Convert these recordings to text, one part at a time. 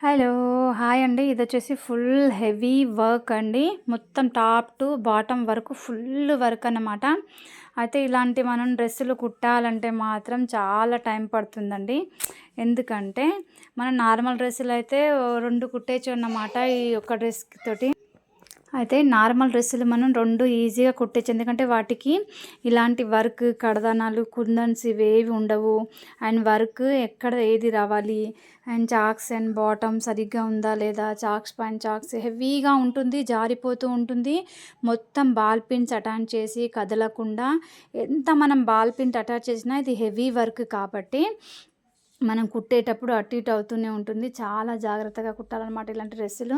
Hello! Hi అండి. ఇదొచ్చేసి full heavy work అండి. మొత్తం టాప్ టు బాటమ్ వరకు ఫుల్ వర్క్ అన్నమాట. అయితే ఇలాంటి మనం డ్రెస్సులు కుట్టాలంటే మాత్రం చాలా టైం పడుతుందండి. ఎందుకంటే మనం నార్మల్ డ్రెస్సులయితే 2 కుట్టేయచ్చు అన్నమాట ఈ ఒక్క డ్రెస్ తోటి. అయితే నార్మల్ డ్రెస్సులు మనం 2 ఈజీగా కుట్టేయచ్చు. ఎందుకంటే వాటికి ఇలాంటి వర్క్, కడదానాలు, కుందన్స్ ఇవేవి ఉండవు. అండ్ వర్క్ ఎక్కడ ఏది రావాలి అండ్ చాక్స్ అండ్ బాటమ్ సరిగ్గా ఉందా లేదా, చాక్స్ పైన చాక్స్ హెవీగా ఉంటుంది, జారిపోతూ ఉంటుంది. మొత్తం బాల్ పిన్స్ అటాచ్ చేసి కదలకుండా ఎంత మనం బాల్ పిన్ అటాచ్ చేసినా ఇది హెవీ వర్క్ కాబట్టి మనం కుట్టేటప్పుడు అటు ఇటు అవుతూనే ఉంటుంది. చాలా జాగ్రత్తగా కుట్టాలన్నమాట ఇలాంటి డ్రెస్సులు.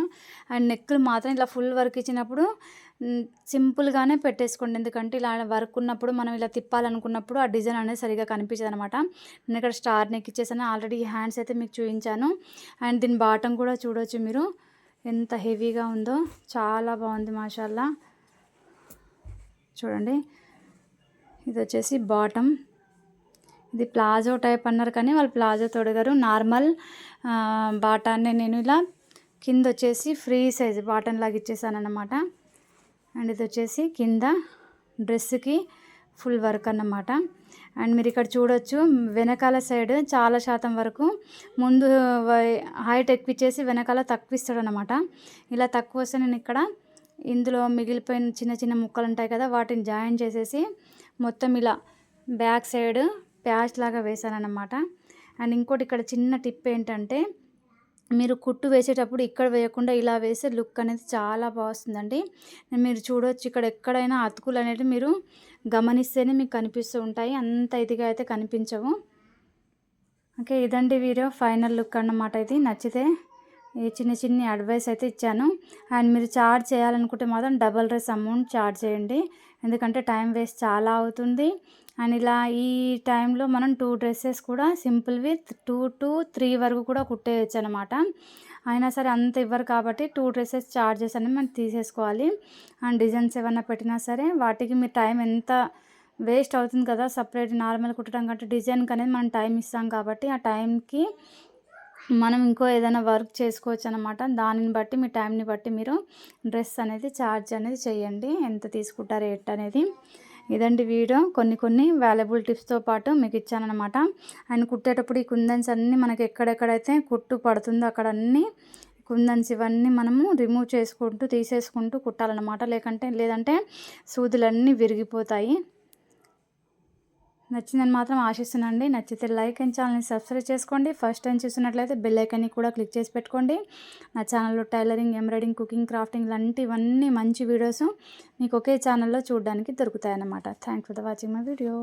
అండ్ నెక్కులు మాత్రం ఇలా ఫుల్ వర్క్ ఇచ్చినప్పుడు సింపుల్గానే పెట్టేసుకోండి. ఎందుకంటే ఇలా వర్క్ ఉన్నప్పుడు మనం ఇలా తిప్పాలనుకున్నప్పుడు ఆ డిజైన్ అనేది సరిగ్గా కనిపించదనమాట. నేను ఇక్కడ స్టార్ నెక్ ఇచ్చేసాను. ఆల్రెడీ హ్యాండ్స్ అయితే మీకు చూపించాను. అండ్ దీని బాటమ్ కూడా చూడవచ్చు మీరు ఎంత హెవీగా ఉందో. చాలా బాగుంది మాషాల్లా. చూడండి, ఇది వచ్చేసి బాటమ్. ఇది ప్లాజో టైప్ అన్నారు కానీ వాళ్ళు ప్లాజో తొడగరు. నార్మల్ బాటాన్ని నేను ఇలా కింద వచ్చేసి ఫ్రీ సైజ్ బాటన్ లాగా ఇచ్చేసాను అన్నమాట. అండ్ ఇది వచ్చేసి కింద డ్రెస్కి ఫుల్ వర్క్ అన్నమాట. అండ్ మీరు ఇక్కడ చూడొచ్చు వెనకాల సైడ్ చాలా శాతం వరకు ముందు హైట్ ఎక్కువ ఇచ్చేసి వెనకాల తక్కువ ఇస్తాడు అనమాట. ఇలా తక్కువ వస్తే నేను ఇక్కడ ఇందులో మిగిలిపోయిన చిన్న చిన్న ముక్కలు ఉంటాయి కదా, వాటిని జాయిన్ చేసేసి మొత్తం ఇలా బ్యాక్ సైడ్ ప్యాచ్ లాగా వేసానన్నమాట. అండ్ ఇంకోటి ఇక్కడ చిన్న టిప్ ఏంటంటే మీరు కుట్టు వేసేటప్పుడు ఇక్కడ వేయకుండా ఇలా వేసే లుక్ అనేది చాలా బాగుంటుందండి. మీరు చూడవచ్చు ఇక్కడ ఎక్కడైనా అతుకులు అనేవి మీరు గమనిస్తేనే మీకు కనిపిస్తూ ఉంటాయి, అంత ఇదిగా అయితే కనిపించవు. ఓకే, ఇదండి వీడియో ఫైనల్ లుక్ అన్నమాట. ఇది నచ్చితే ఈ చిన్ని అడ్వైస్ అయితే ఇచ్చాను. అండ్ మీరు చార్జ్ చేయాలనుకుంటే మాత్రం డబల్ డ్రెస్ అమౌంట్ చార్జ్ చేయండి. ఎందుకంటే టైం వేస్ట్ చాలా అవుతుంది. అండ్ ఇలా ఈ టైంలో మనం 2 డ్రెస్సెస్ కూడా సింపుల్వి 2 to 3 వరకు కూడా కుట్టేయచ్చు అనమాట. అయినా సరే అంత ఇవ్వరు కాబట్టి 2 డ్రెస్సెస్ చార్జెస్ అనేవి మనం తీసేసుకోవాలి. అండ్ డిజైన్స్ ఏమన్నా పెట్టినా సరే వాటికి మీ టైం ఎంత వేస్ట్ అవుతుంది కదా, సపరేట్ నార్మల్ కుట్టడం కంటే డిజైన్కి అనేది మనం టైం ఇస్తాం కాబట్టి ఆ టైంకి మనం ఇంకో ఏదైనా వర్క్ చేసుకోవచ్చు అనమాట. దానిని బట్టి మీ టైంని బట్టి మీరు డ్రెస్ అనేది ఛార్జ్ అనేది చేయండి, ఎంత తీసుకుంటారు రేట్ అనేది. ఇదండి వీడియో. కొన్ని వాల్యుబుల్ టిప్స్తో పాటు మీకు ఇచ్చానమాట. అండ్ కుట్టేటప్పుడు ఈ కుందన్స్ అన్నీ మనకి ఎక్కడెక్కడైతే కుట్టు పడుతుందో అక్కడ అన్నీ కుందన్స్ ఇవన్నీ మనము రిమూవ్ చేసుకుంటూ తీసేసుకుంటూ కుట్టాలన్నమాట. లేదంటే సూదులన్నీ విరిగిపోతాయి. నచ్చిందని మాత్రం ఆశిస్తున్నానండి. నచ్చితే లైక్ అండ్ ఛానల్ని సబ్స్క్రైబ్ చేసుకోండి. ఫస్ట్ టైం చూస్తున్నట్లయితే బెల్ ఐకాన్ని కూడా క్లిక్ చేసి పెట్టుకోండి. నా ఛానల్లో టైలరింగ్, ఎంబ్రాయిడింగ్, కుకింగ్, క్రాఫ్టింగ్ లాంటివన్నీ మంచి వీడియోస్ మీకు ఒకే ఛానల్లో చూడడానికి దొరుకుతాయి అన్నమాట. Thanks for the watching my video.